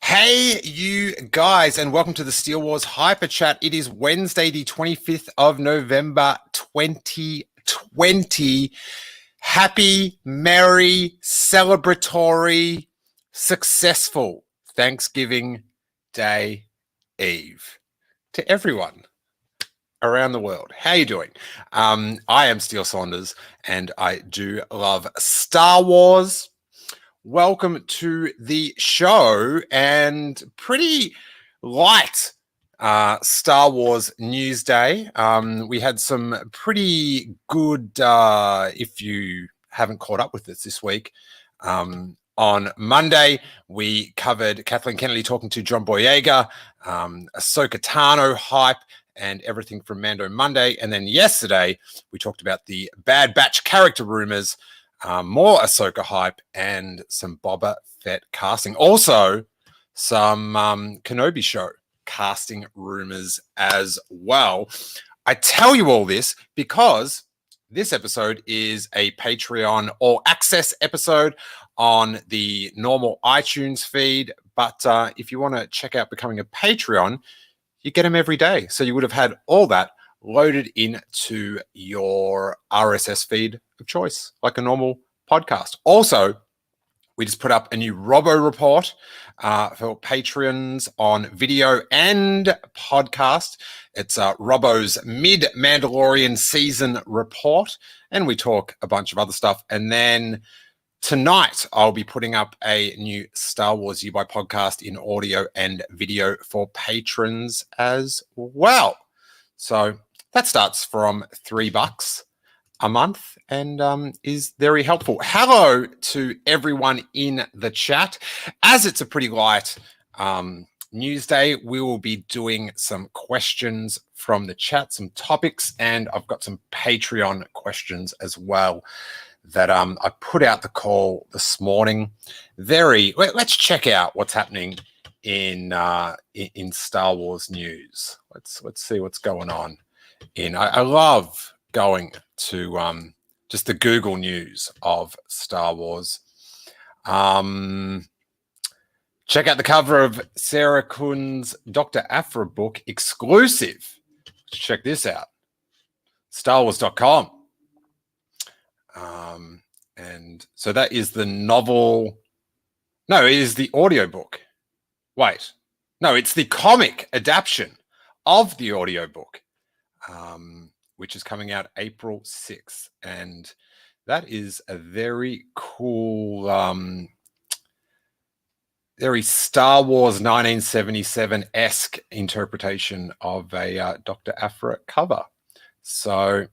Hey, you guys, and welcome to the Steele Wars Hyperchat. It is Wednesday, the 25th of November, 2020. Happy, merry, celebratory, successful Thanksgiving Day Eve to everyone around the world. How you doing? I am Steele Saunders, and I do love Star Wars. Welcome to the show, and pretty light Star Wars news day. We had some pretty good, if you haven't caught up with this week, on Monday, we covered Kathleen Kennedy talking to John Boyega, Ahsoka Tano hype, and everything from Mando Monday. And then yesterday, we talked about the Bad Batch character rumors, more Ahsoka hype, and some Boba Fett casting. Also, some Kenobi show casting rumors as well. I tell you all this because this episode is a Patreon all access episode on the normal iTunes feed. But if you want to check out becoming a Patreon, you get them every day. So you would have had all that loaded into your RSS feed of choice, like a normal podcast. Also, we just put up a new Robo report for Patreons on video and podcast. It's Robo's mid-Mandalorian season report, and we talk a bunch of other stuff. And then tonight, I'll be putting up a new Star Wars U by podcast in audio and video for patrons as well. So that starts from $3 a month and is very helpful. Hello to everyone in the chat. As it's a pretty light news day, we will be doing some questions from the chat, some topics, and I've got some Patreon questions as well that I put out the call this morning. Let's check out what's happening in Star Wars news. Let's see what's going on. I love going to just the Google News of Star Wars. Check out the cover of Sarah Kuhn's Dr. Aphra book, exclusive. Check this out. StarWars.com. And so that is the novel. No, it is the audiobook. Wait. No, it's the comic adaptation of the audiobook, which is coming out April 6th. And that is a very cool, very Star Wars 1977-esque interpretation of a Dr. Aphra cover. So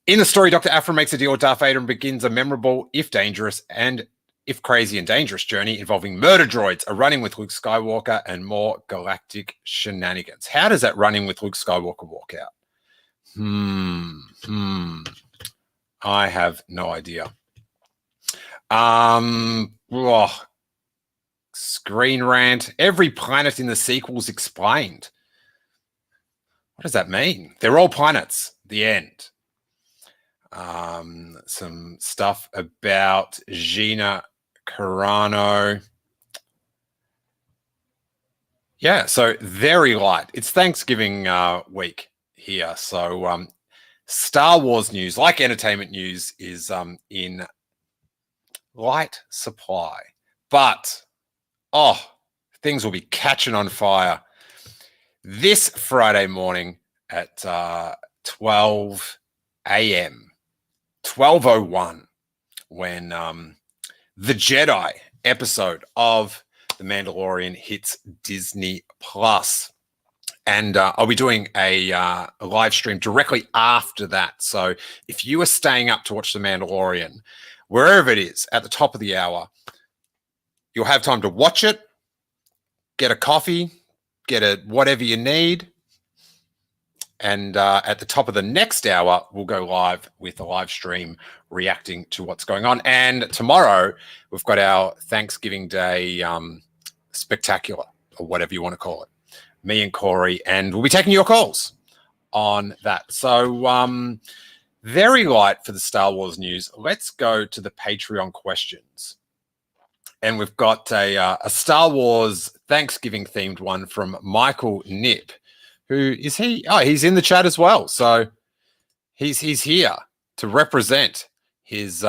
in the story, Dr. Aphra makes a deal with Darth Vader and begins a memorable, if dangerous, and if crazy and dangerous journey involving murder droids, a run-in with Luke Skywalker, and more galactic shenanigans. How does that run-in with Luke Skywalker work out? I have no idea. Screen rant. Every planet in the sequel's explained. What does that mean? They're all planets. The end. Some stuff about Gina Carano. Yeah, so very light. It's Thanksgiving week here. So Star Wars news, like entertainment news, is in light supply. But, things will be catching on fire this Friday morning at 12 a.m. 12:01, when the Jedi episode of The Mandalorian hits Disney Plus. And I'll be doing a live stream directly after that. So if you are staying up to watch The Mandalorian, wherever it is, at the top of the hour, you'll have time to watch it, get a coffee, get whatever you need. And at the top of the next hour, we'll go live with a live stream reacting to what's going on. And tomorrow, we've got our Thanksgiving Day spectacular, or whatever you want to call it. Me and Corey, and we'll be taking your calls on that. So very light for the Star Wars news. Let's go to the Patreon questions. And we've got a Star Wars Thanksgiving themed one from Michael Nip. Who is he? Oh, he's in the chat as well. So he's here to represent his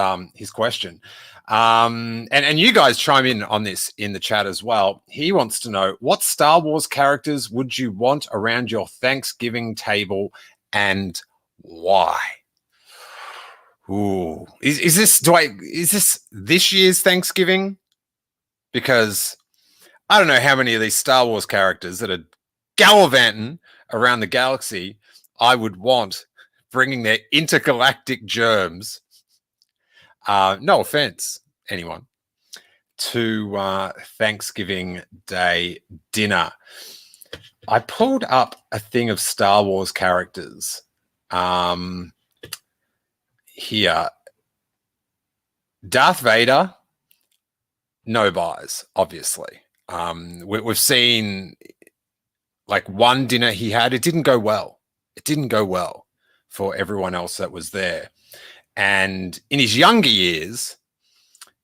question. And you guys chime in on this in the chat as well. He wants to know, what Star Wars characters would you want around your Thanksgiving table and why? Ooh, is this year's Thanksgiving? Because I don't know how many of these Star Wars characters that are gallivanting around the galaxy I would want bringing their intergalactic germs, no offense, anyone, to Thanksgiving Day dinner. I pulled up a thing of Star Wars characters here. Darth Vader, no buys, obviously. We've seen like one dinner he had. It didn't go well. It didn't go well for everyone else that was there. And in his younger years,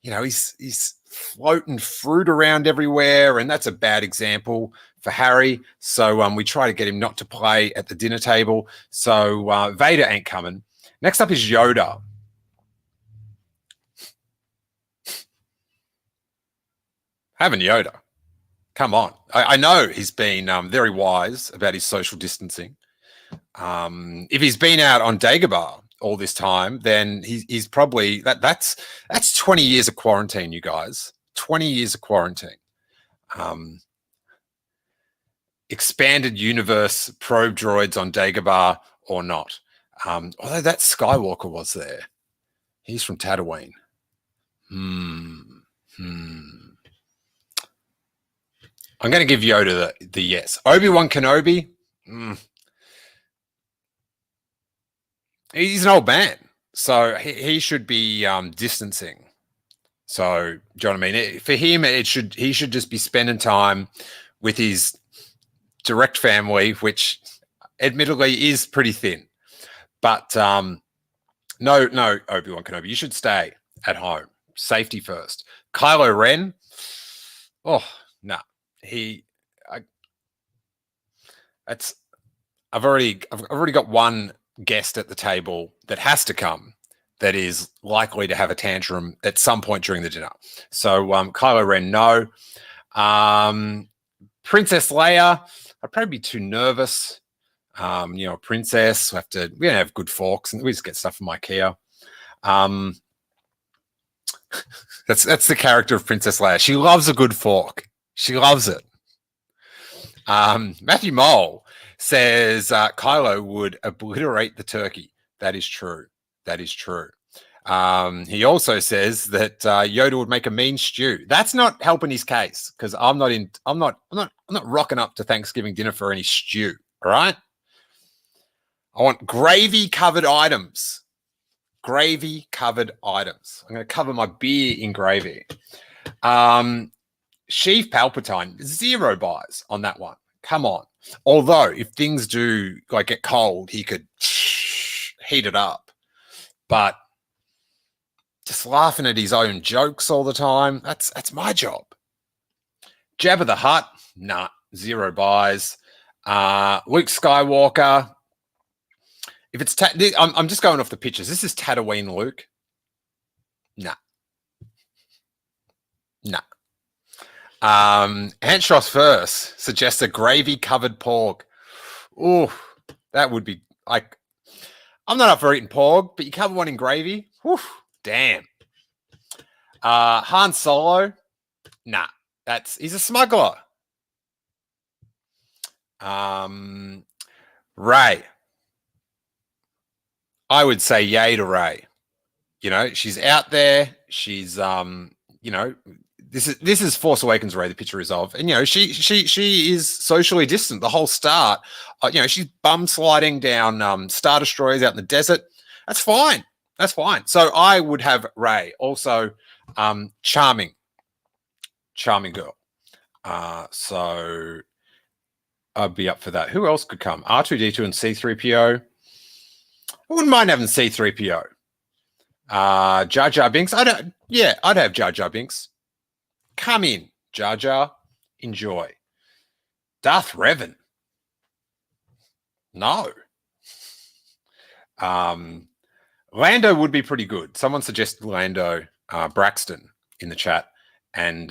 you know, he's floating fruit around everywhere, and that's a bad example for Harry. So we try to get him not to play at the dinner table. So Vader ain't coming. Next up is Yoda. Having Yoda. Come on. I know he's been very wise about his social distancing. If he's been out on Dagobah all this time, then he's probably that's 20 years of quarantine, you guys. 20 years of quarantine. Expanded universe probe droids on Dagobah or not. Although that Skywalker was there. He's from Tatooine. I'm going to give Yoda the yes. Obi-Wan Kenobi. He's an old man, so he should be distancing. So, do you know what I mean? For him, he should just be spending time with his direct family, which admittedly is pretty thin. But no, Obi-Wan Kenobi, you should stay at home. Safety first. Kylo Ren. Oh, no. I've already got one guest at the table that has to come that is likely to have a tantrum at some point during the dinner. So Kylo Ren, no. Princess Leia, I'd probably be too nervous. Princess, we don't have good forks, and we just get stuff from IKEA. That's the character of Princess Leia. She loves a good fork. She loves it. Matthew Mole says Kylo would obliterate the turkey. That is true. That is true. He also says that Yoda would make a mean stew. That's not helping his case, because I'm not rocking up to Thanksgiving dinner for any stew. All right. I want gravy covered items. Gravy covered items. I'm going to cover my beer in gravy. Sheev Palpatine, 0 buys on that one. Come on. Although if things do get cold, he could heat it up. But just laughing at his own jokes all the time, that's my job. Jabba the Hutt, nah, 0 buys. Luke Skywalker. If it's I'm just going off the pictures. This is Tatooine Luke. Nah. Antros first suggests a gravy-covered pork. Oh, that would be like... I'm not up for eating pork, but you cover one in gravy? Whew, damn. Han Solo? Nah, he's a smuggler. Rey. I would say yay to Rey. She's out there. She's, this is Force Awakens Rey, the picture is of. And, she is socially distant the whole start. She's bum sliding down Star Destroyers out in the desert. That's fine. That's fine. So I would have Rey. Also, charming girl. So I'd be up for that. Who else could come? R2D2 and C3PO. I wouldn't mind having C3PO. Jar Jar Binks. I'd have Jar Jar Binks. Come in, Jar Jar. Enjoy. Darth Revan. No. Lando would be pretty good. Someone suggested Lando Braxton in the chat, and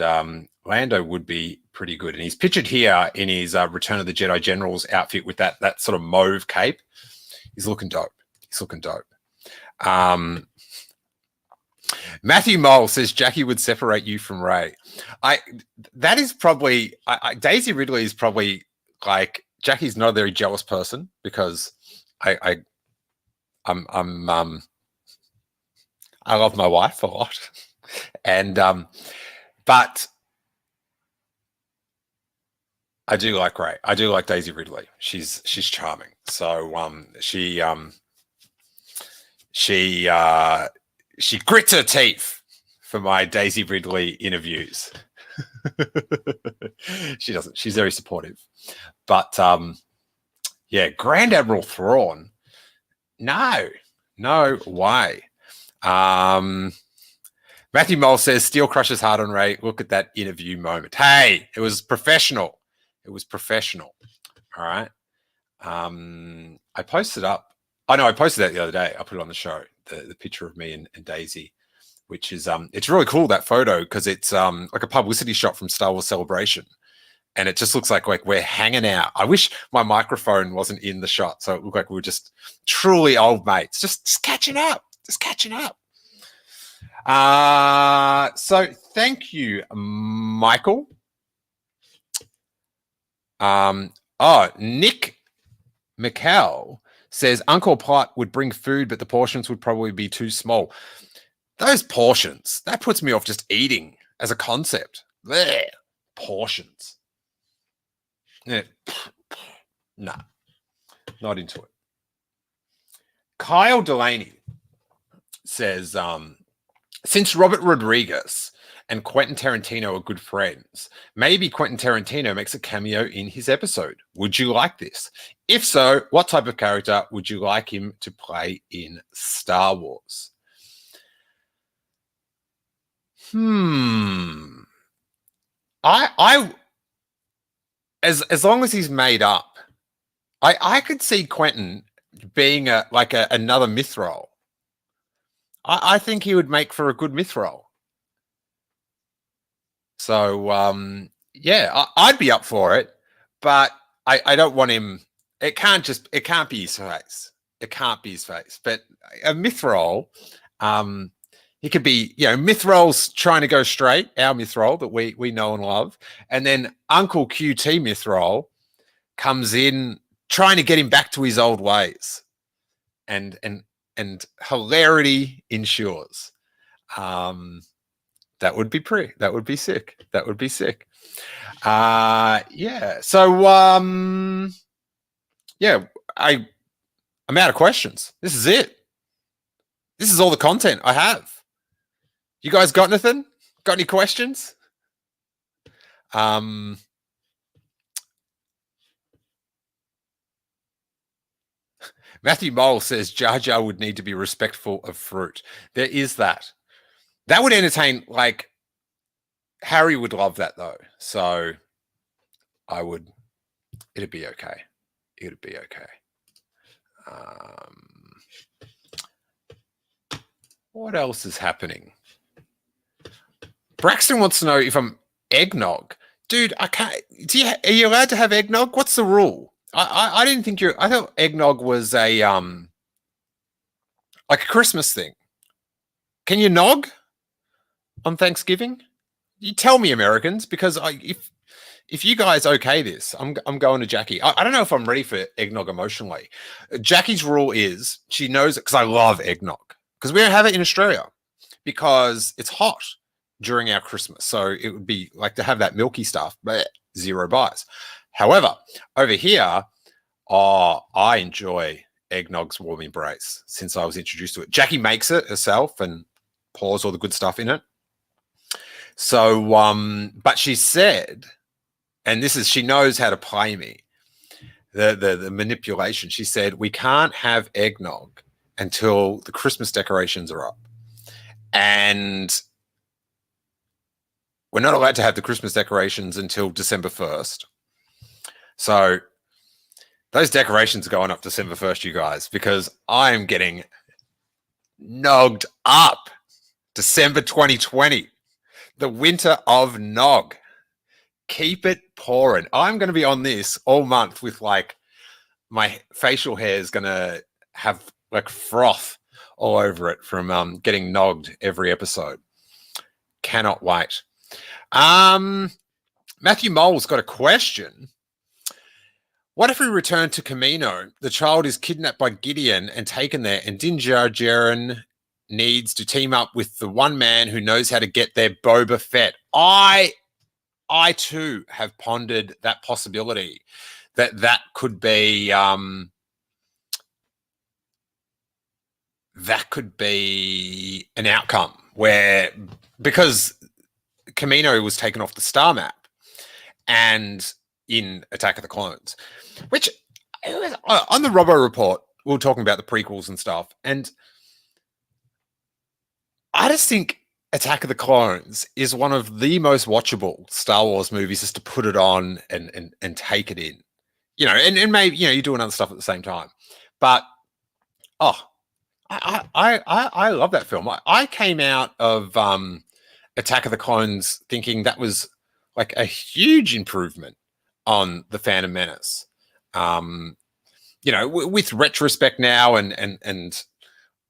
Lando would be pretty good. And he's pictured here in his Return of the Jedi General's outfit with that sort of mauve cape. He's looking dope. Matthew Mole says Jackie would separate you from Ray. That is probably Daisy Ridley is probably like Jackie's not a very jealous person because I love my wife a lot, and but I do like Ray. I do like Daisy Ridley. She's charming. So she grits her teeth for my Daisy Ridley interviews. She doesn't. She's very supportive. But yeah, Grand Admiral Thrawn. No way. Matthew Mole says Steele crushes hard on Ray. Look at that interview moment. Hey, it was professional. All right. I posted up. I posted that the other day. I put it on the show, the picture of me and Daisy, which is it's really cool, that photo, because it's like a publicity shot from Star Wars Celebration. And it just looks like we're hanging out. I wish my microphone wasn't in the shot, so it looked like we were just truly old mates, just catching up. So thank you, Michael. Nick McCall says Uncle Pot would bring food, but the portions would probably be too small. Those portions, that puts me off just eating as a concept. Blech, portions. Yeah. Nah, not into it. Kyle Delaney says, since Robert Rodriguez and Quentin Tarantino are good friends, maybe Quentin Tarantino makes a cameo in his episode. Would you like this? If so, what type of character would you like him to play in Star Wars? As long as he's made up, I could see Quentin being another Mithril. I think he would make for a good Mithril. So yeah, I'd be up for it, but I don't want him. It can't be his face. It can't be his face. But a Mithril, he could be, Mithril's trying to go straight, our Mithril that we know and love, and then Uncle QT Mithril comes in trying to get him back to his old ways, and hilarity ensures. That would be that would be sick. Yeah. So yeah, I'm out of questions. This is it. This is all the content I have. You guys got anything? Got any questions? Matthew Mole says Jar Jar would need to be respectful of fruit. There is that. That would entertain, like, Harry would love that though. So it'd be okay. What else is happening? Braxton wants to know if I'm eggnog. Dude, I can't. Are you allowed to have eggnog? What's the rule? I didn't think I thought eggnog was a like a Christmas thing. Can you nog on Thanksgiving? You tell me, Americans, because if you guys okay this, I'm going to Jackie. I don't know if I'm ready for eggnog emotionally. Jackie's rule is she knows it because I love eggnog because we don't have it in Australia because it's hot during our Christmas. So it would be like to have that milky stuff, but zero buys. However, over here, I enjoy eggnog's warm embrace since I was introduced to it. Jackie makes it herself and pours all the good stuff in it. So, but she said, and she knows how to play me. the manipulation. She said, we can't have eggnog until the Christmas decorations are up. And we're not allowed to have the Christmas decorations until December 1st. So those decorations are going up December 1st, you guys, because I'm getting nogged up. December 2020, the winter of nog. Keep it pouring. I'm going to be on this all month with like my facial hair is going to have like froth all over it from getting nogged every episode. Cannot wait. Matthew Mole's got a question. What if we return to Kamino? The child is kidnapped by Gideon and taken there, and Din Djarin needs to team up with the one man who knows how to get there, Boba Fett. I too have pondered that possibility that could be an outcome where, because Kamino was taken off the star map and in Attack of the Clones, which on the Robbo Report, we were talking about the prequels and stuff, and I just think Attack of the Clones is one of the most watchable Star Wars movies, just to put it on and take it in, you know, and maybe, you know, you're doing other stuff at the same time, but I love that film. I came out of Attack of the Clones thinking that was like a huge improvement on the Phantom Menace. You know, with retrospect now and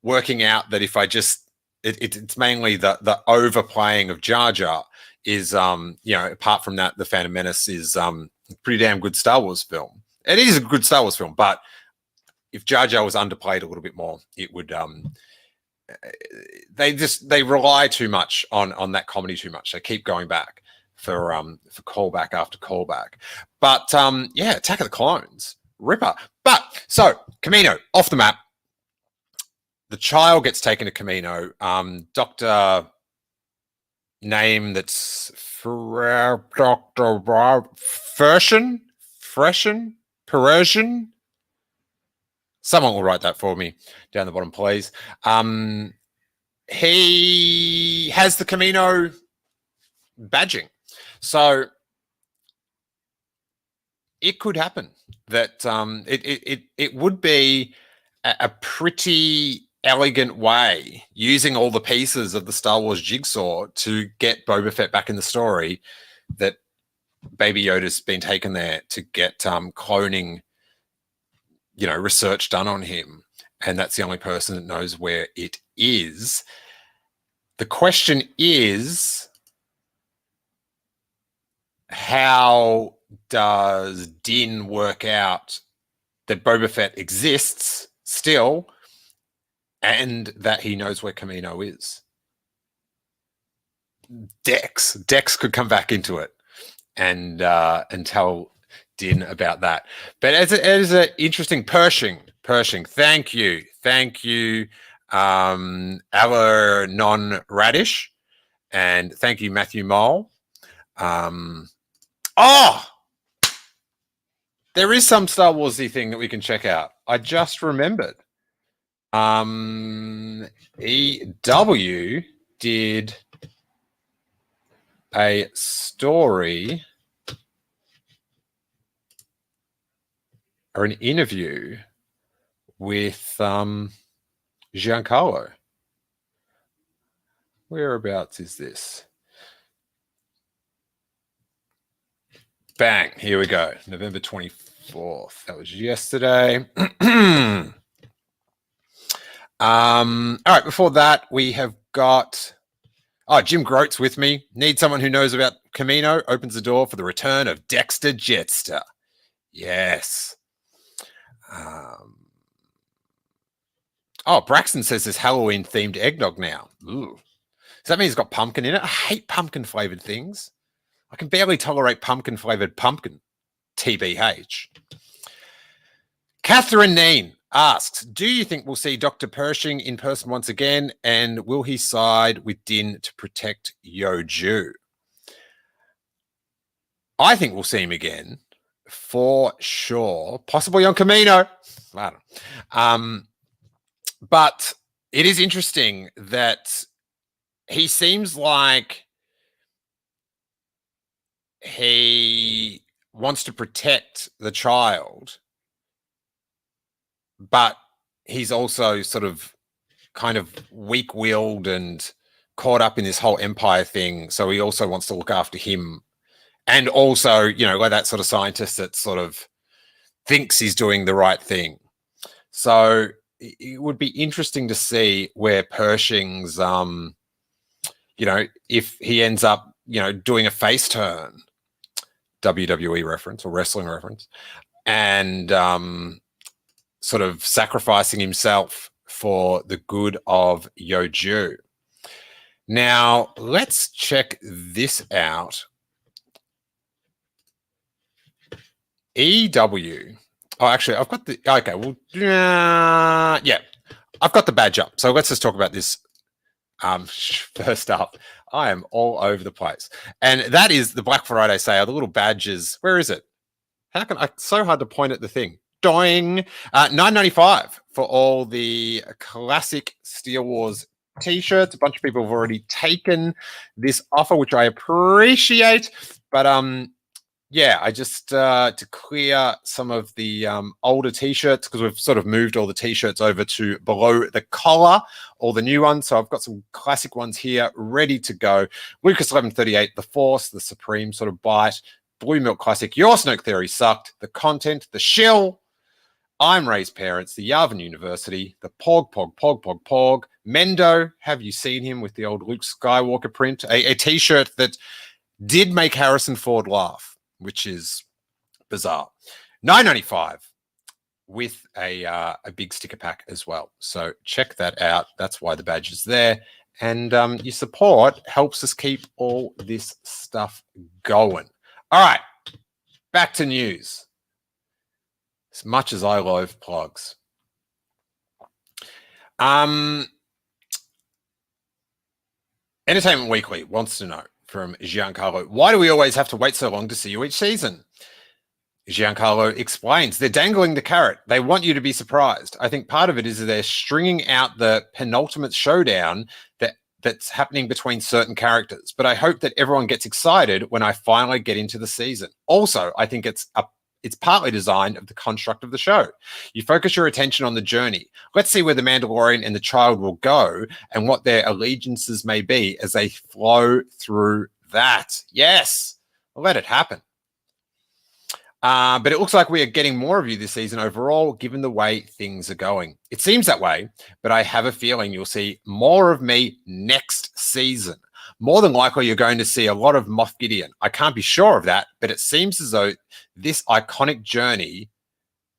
working out that if I just it's mainly the overplaying of Jar Jar is you know, apart from that, the Phantom Menace is a pretty damn good Star Wars film. It is a good Star Wars film, but if Jar Jar was underplayed a little bit more, it would they rely too much on that comedy too much. They keep going back for callback after callback. But yeah, Attack of the Clones, ripper. But so Kamino off the map. The child gets taken to Kamino. Dr. Name that's Dr. Persian. Someone will write that for me down the bottom, please. He has the Kamino badging. So it could happen that it would be a pretty elegant way, using all the pieces of the Star Wars jigsaw to get Boba Fett back in the story, that Baby Yoda's been taken there to get cloning, you know, research done on him, and that's the only person that knows where it is. The question is, how does Din work out that Boba Fett exists still and that he knows where Kamino is? Dex could come back into it and tell Din about that. But as an interesting Pershing, thank you, Aller Non Radish, and thank you, Matthew Mole. There is some Star Warsy thing that we can check out. I just remembered. EW did a story or an interview with Giancarlo. Whereabouts is this? Bang, here we go. November 24th. That was yesterday. All right, before that, we have got Jim Grote's with me. Need someone who knows about Kamino. Opens the door for the return of Dexter Jetster. Yes. Braxton says there's Halloween-themed eggnog now. Ooh. Does that mean it's got pumpkin in it? I hate pumpkin-flavored things. I can barely tolerate pumpkin-flavored pumpkin. TBH. Catherine Neen asks, do you think we'll see Dr. Pershing in person once again, and will he side with Din to protect Yoju? I think we'll see him again. for sure. Possibly on Camino. I don't know. But it is interesting that he seems like he wants to protect the child, but he's also sort of kind of weak-willed and caught up in this whole empire thing. So he also wants to look after him. And also, you know, like that sort of scientist that sort of thinks he's doing the right thing. So it would be interesting to see where Pershing's, you know, if he ends up, you know, doing a face turn, WWE reference or wrestling reference, and sort of sacrificing himself for the good of Yoju. Now, let's check this out. EW. Oh, actually, I've got the... Okay, well, yeah. I've got the badge up. So let's just talk about this. First up, I am all over the place. And that is the Black Friday sale, the little badges. Where is it? How can I... So hard to point at the thing. Doing $9.95 for all the classic Steele Wars T-shirts. A bunch of people have already taken this offer, which I appreciate. But yeah, I just to clear some of the older T-shirts, because we've sort of moved all the T-shirts over to below the collar, all the new ones. So I've got some classic ones here ready to go. Lucas 1138, The Force, The Supreme sort of bite. Blue Milk Classic, Your Snoke Theory Sucked, The Content, The Shill, I'm Ray's Parents, The Yavin University, The Pog, Mendo, have you seen him with the old Luke Skywalker print? A T-shirt that did make Harrison Ford laugh, which is bizarre. $9.95 with a big sticker pack as well. So check that out. That's why the badge is there. And your support helps us keep all this stuff going. All right, back to news. As much as I loathe plugs. Entertainment Weekly wants to know from Giancarlo, why do we always have to wait so long to see you each season? Giancarlo explains, they're dangling the carrot. They want you to be surprised. I think part of it is that they're stringing out the penultimate showdown that's happening between certain characters. But I hope that everyone gets excited when I finally get into the season. Also, I think it's partly designed of the construct of the show. You focus your attention on the journey. Let's see where the Mandalorian and the child will go and what their allegiances may be as they flow through that. Yes, let it happen. But it looks like we are getting more of you this season overall, given the way things are going. It seems that way, but I have a feeling you'll see more of me next season. More than likely, you're going to see a lot of Moff Gideon. I can't be sure of that, but it seems as though this iconic journey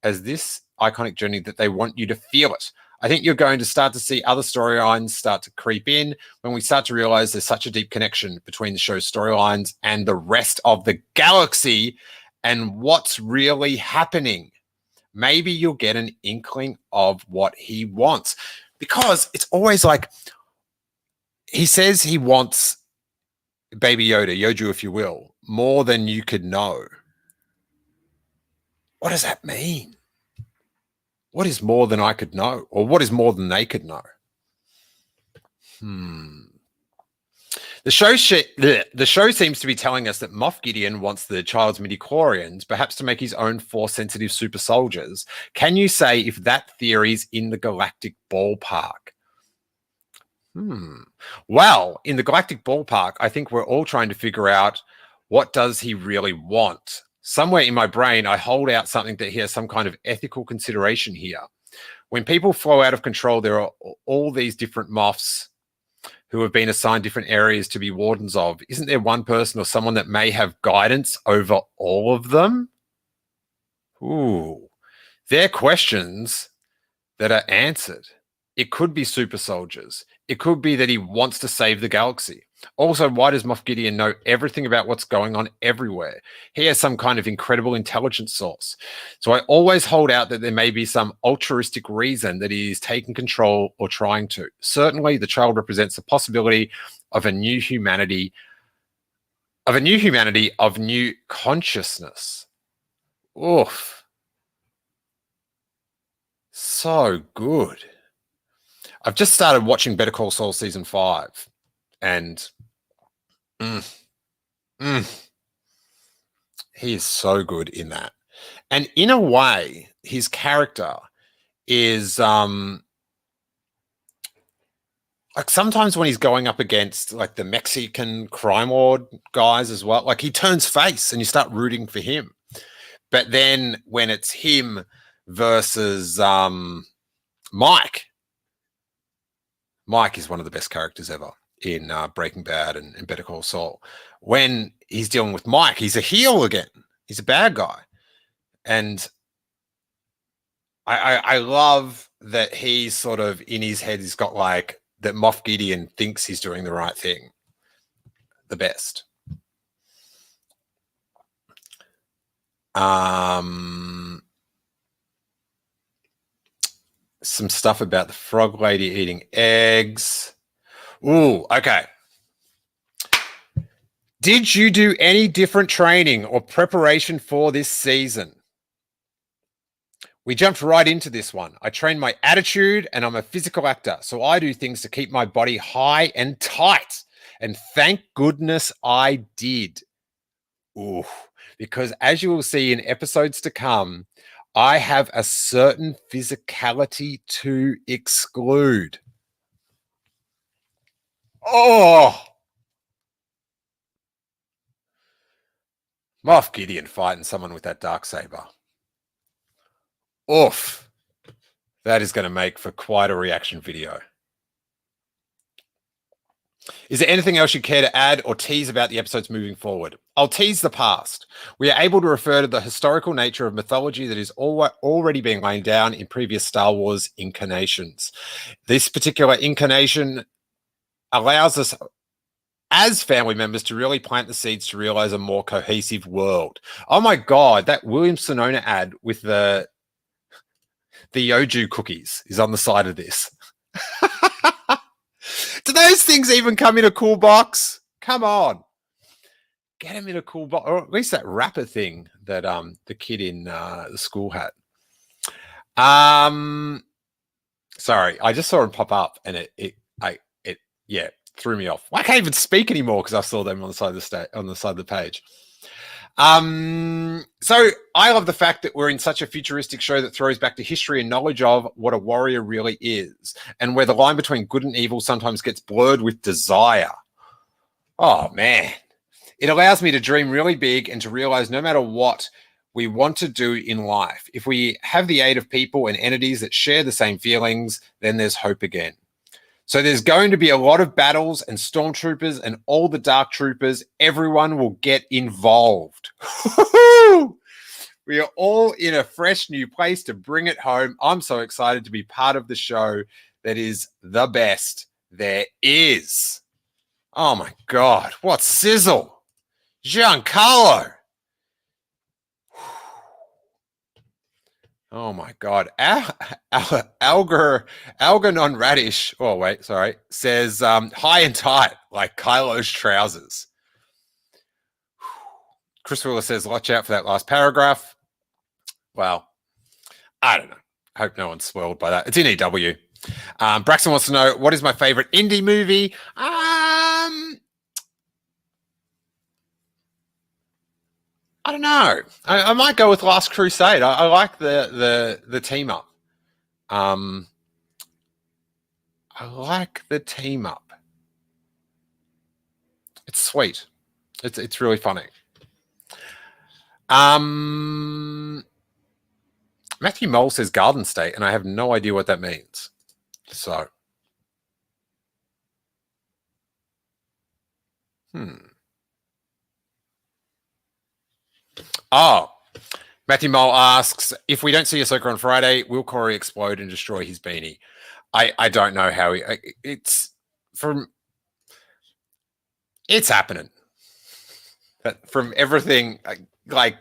that they want you to feel it. I think you're going to start to see other storylines start to creep in when we start to realize there's such a deep connection between the show's storylines and the rest of the galaxy and what's really happening. Maybe you'll get an inkling of what he wants, because it's always like, he says he wants Baby Yoda, Yoju, if you will, more than you could know. What does that mean? What is more than I could know? Or what is more than they could know? The show seems to be telling us that Moff Gideon wants the child's midichlorians, perhaps to make his own Force-sensitive super soldiers. Can you say if that theory's in the galactic ballpark? Well, in the galactic ballpark, I think we're all trying to figure out, what does he really want? Somewhere in my brain, I hold out something that he has some kind of ethical consideration here. When people flow out of control, there are all these different Moffs who have been assigned different areas to be wardens of. Isn't there one person or someone that may have guidance over all of them? Ooh, they're questions that are answered. It could be super soldiers. It could be that he wants to save the galaxy. Also, why does Moff Gideon know everything about what's going on everywhere? He has some kind of incredible intelligence source. So I always hold out that there may be some altruistic reason that he is taking control or trying to. Certainly, the child represents the possibility of a new humanity, of new consciousness. Oof. So good. I've just started watching Better Call Saul season 5, and he is so good in that. And in a way, his character is like sometimes when he's going up against like the Mexican crime lord guys as well, like he turns face and you start rooting for him. But then when it's him versus Mike is one of the best characters ever in Breaking Bad and Better Call Saul. When he's dealing with Mike, he's a heel again. He's a bad guy. And I love that he's sort of in his head, he's got like that Moff Gideon thinks he's doing the right thing. The best. Some stuff about the frog lady eating eggs. Ooh, okay. Did you do any different training or preparation for this season? We jumped right into this one. I trained my attitude and I'm a physical actor. So I do things to keep my body high and tight. And thank goodness I did. Ooh, because as you will see in episodes to come, I have a certain physicality to exclude. Oh, Moff Gideon fighting someone with that Darksaber. Oof. That is going to make for quite a reaction video. Is there anything else you care to add or tease about the episodes moving forward? I'll tease the past. We are able to refer to the historical nature of mythology that is already being laid down in previous Star Wars incarnations. This particular incarnation allows us as family members to really plant the seeds to realize a more cohesive world. Oh my God, that William Sonona ad with the Yoju cookies is on the side of this. Do those things even come in a cool box? Come on. Get them in a cool box, or at least that wrapper thing that the kid in the school had. Sorry, I just saw them pop up and it threw me off. I can't even speak anymore because I saw them on the side of the page. So I love the fact that we're in such a futuristic show that throws back to history and knowledge of what a warrior really is, and where the line between good and evil sometimes gets blurred with desire. Oh man, it allows me to dream really big and to realize no matter what we want to do in life, if we have the aid of people and entities that share the same feelings, then there's hope again. So there's going to be a lot of battles and stormtroopers and all the dark troopers. Everyone will get involved. We are all in a fresh new place to bring it home. I'm so excited to be part of the show that is the best there is. Oh my God, what sizzle. Giancarlo. Oh my God. Algernon Radish, oh wait, sorry, says high and tight, like Kylo's trousers. Chris Wheeler says, watch out for that last paragraph. Well, I don't know. I hope no one's spoiled by that. It's in EW. Braxton wants to know, what is my favorite indie movie? I don't know. I might go with Last Crusade. I like the team up. I like the team up. It's sweet. It's really funny. Matthew Mole says Garden State, and I have no idea what that means. So, Oh, Matthew Mole asks, if we don't see Ahsoka on Friday, will Corey explode and destroy his beanie? I don't know how it's happening. But from everything, like,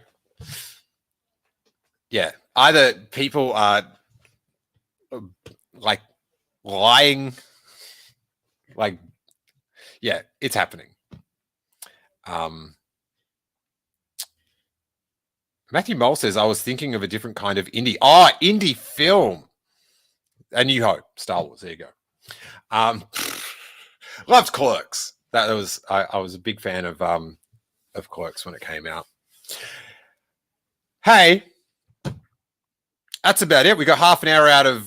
yeah, either people are like lying, like, yeah, it's happening. Matthew Mole says, I was thinking of a different kind of indie. Oh, indie film. A New Hope, Star Wars. There you go. Loved Clerks. That was I was a big fan of Clerks when it came out. Hey, that's about it. We got half an hour out of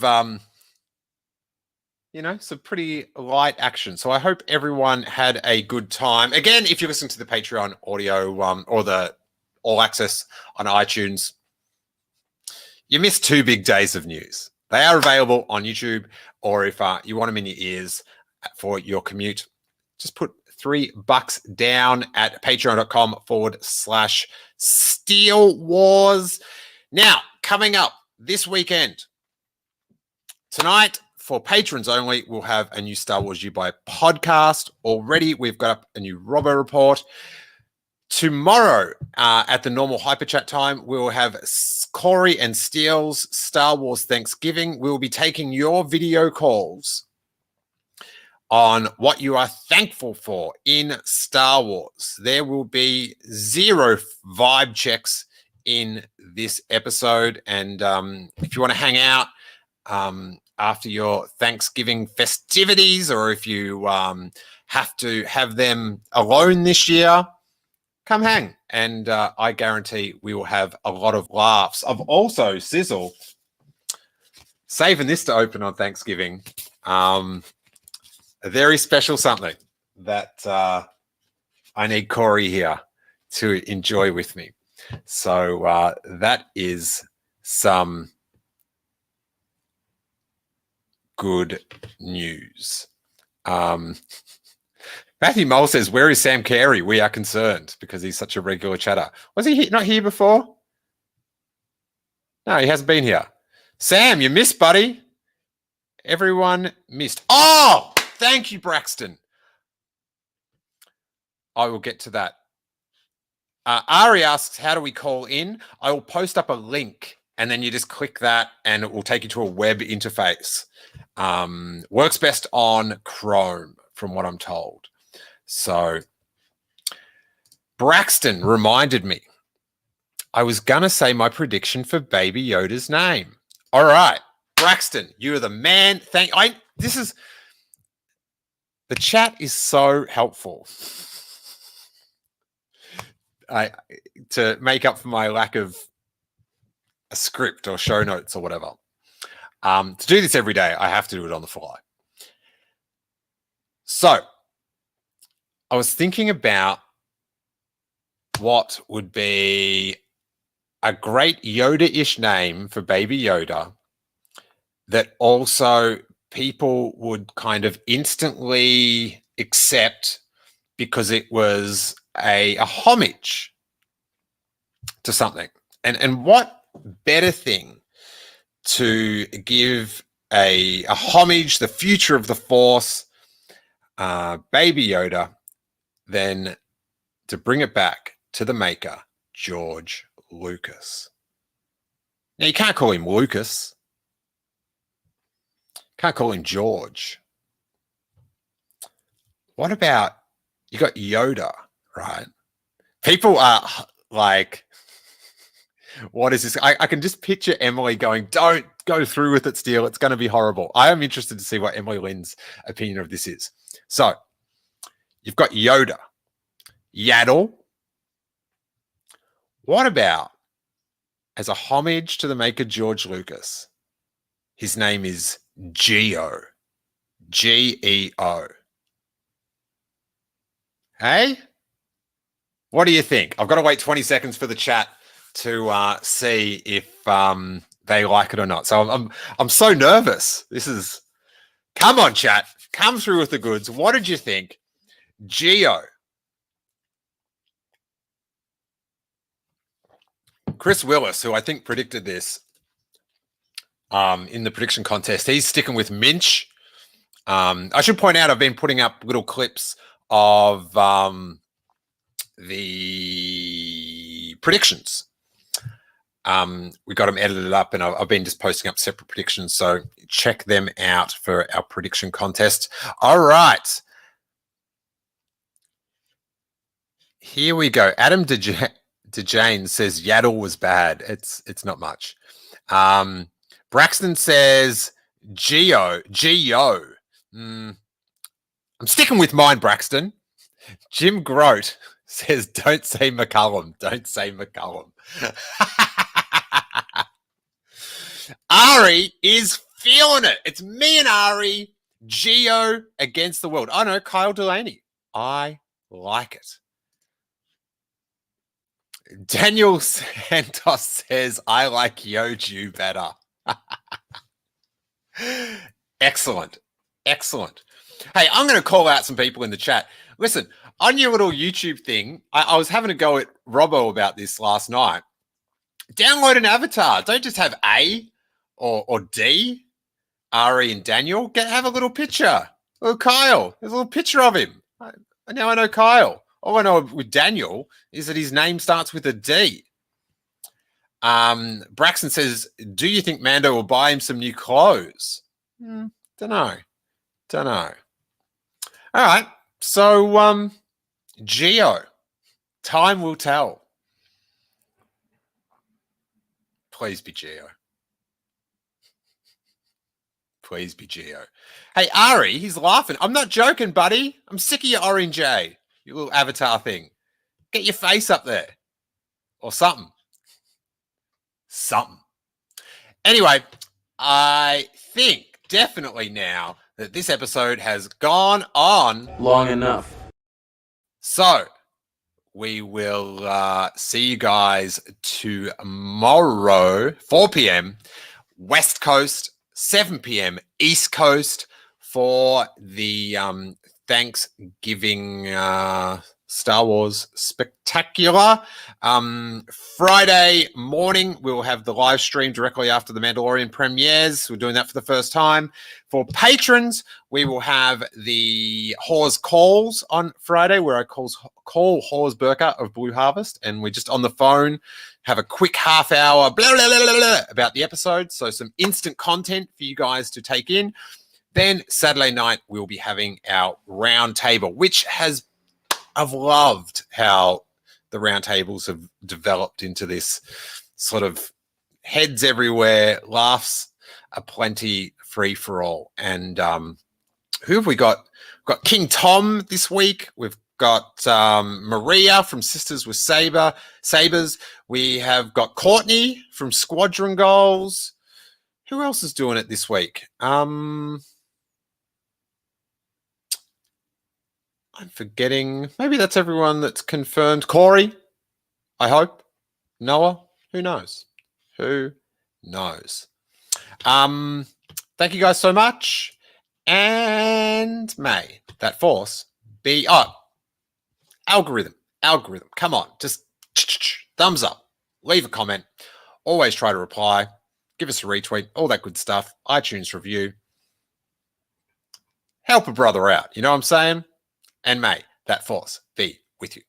some pretty light action. So I hope everyone had a good time. Again, if you listen to the Patreon audio or the All Access on iTunes, you missed 2 big days of news. They are available on YouTube, or if you want them in your ears for your commute, just put $3 down at patreon.com/Steele Wars. Now, coming up this weekend, tonight, for patrons only, we'll have a new Star Wars You Buy podcast. Already, we've got up a new Robo Report. Tomorrow, at the normal Hyperchat time, we'll have Corey and Steele's Star Wars Thanksgiving. We'll be taking your video calls on what you are thankful for in Star Wars. There will be 0 vibe checks in this episode. And if you want to hang out after your Thanksgiving festivities, or if you have to have them alone this year, come hang. And I guarantee we will have a lot of laughs. I've also, Sizzle, saving this to open on Thanksgiving, a very special something that I need Corey here to enjoy with me. So that is some good news. Matthew Mole says, where is Sam Carey? We are concerned because he's such a regular chatter. Was he not here before? No, he hasn't been here. Sam, you missed, buddy. Everyone missed. Oh, thank you, Braxton. I will get to that. Ari asks, how do we call in? I will post up a link and then you just click that and it will take you to a web interface. Works best on Chrome, from what I'm told. So Braxton reminded me I was going to say my prediction for Baby Yoda's name. All right, Braxton, you're the man. The chat is so helpful to make up for my lack of a script or show notes or whatever. To do this every day, I have to do it on the fly. So I was thinking about what would be a great Yoda-ish name for Baby Yoda that also people would kind of instantly accept because it was a homage to something. And what better thing to give a homage, the future of the Force, Baby Yoda, than to bring it back to the maker, George Lucas. Now, you can't call him Lucas. Can't call him George. What about, you got Yoda, right? People are like, what is this? I can just picture Emily going, don't go through with it, Steele. It's going to be horrible. I am interested to see what Emily Lynn's opinion of this is. So, you've got Yoda, Yaddle. What about, as a homage to the maker George Lucas, his name is Geo, G-E-O. Hey? What do you think? I've got to wait 20 seconds for the chat to see if they like it or not. So I'm so nervous. Come on, chat. Come through with the goods. What did you think? Geo. Chris Willis, who I think predicted this in the prediction contest, he's sticking with Minch. I should point out I've been putting up little clips of the predictions. We got them edited up, and I've been just posting up separate predictions, so check them out for our prediction contest. All right. Here we go. Adam to Jane says Yaddle was bad. It's not much. Braxton says Geo. I'm sticking with mine, Braxton. Jim Grote says, don't say McCullum. Don't say McCullum. Ari is feeling it. It's me and Ari. Geo against the world. Oh, no, Kyle Delaney. I like it. Daniel Santos says, I like Yoju better. Excellent. Excellent. Hey, I'm going to call out some people in the chat. Listen, on your little YouTube thing, I was having a go at Robbo about this last night. Download an avatar. Don't just have A or D, Ari and Daniel. Have a little picture. Oh, Kyle. There's a little picture of him. Now I know Kyle. All I know with Daniel is that his name starts with a D. Braxton says, do you think Mando will buy him some new clothes? Don't know. All right. So, Geo, time will tell. Please be Geo. Please be Geo. Hey, Ari, he's laughing. I'm not joking, buddy. I'm sick of your orange A, your little avatar thing. Get your face up there. Or something. Anyway, I think definitely now that this episode has gone on long enough. So we will see you guys tomorrow, 4 p.m. West Coast, 7 p.m. East Coast for the Thanksgiving Star Wars Spectacular. Friday morning, we'll have the live stream directly after the Mandalorian premieres. We're doing that for the first time. For patrons, we will have the Hawes Calls on Friday, where I call Hawes Burka of Blue Harvest, and we're just on the phone, have a quick half hour blah, blah, blah, blah, blah, about the episode. So some instant content for you guys to take in. Then Saturday night, we'll be having our round table, which I've loved how the round tables have developed into this sort of heads everywhere, laughs aplenty, free for all. And who have we got? We've got King Tom this week. We've got Maria from Sisters with Sabers. We have got Courtney from Squadron Goals. Who else is doing it this week? I'm forgetting. Maybe that's everyone that's confirmed. Corey, I hope. Noah, who knows? Who knows? Thank you guys so much. And may that force be... Oh, algorithm. Come on. Just thumbs up. Leave a comment. Always try to reply. Give us a retweet. All that good stuff. iTunes review. Help a brother out. You know what I'm saying? And may that force be with you.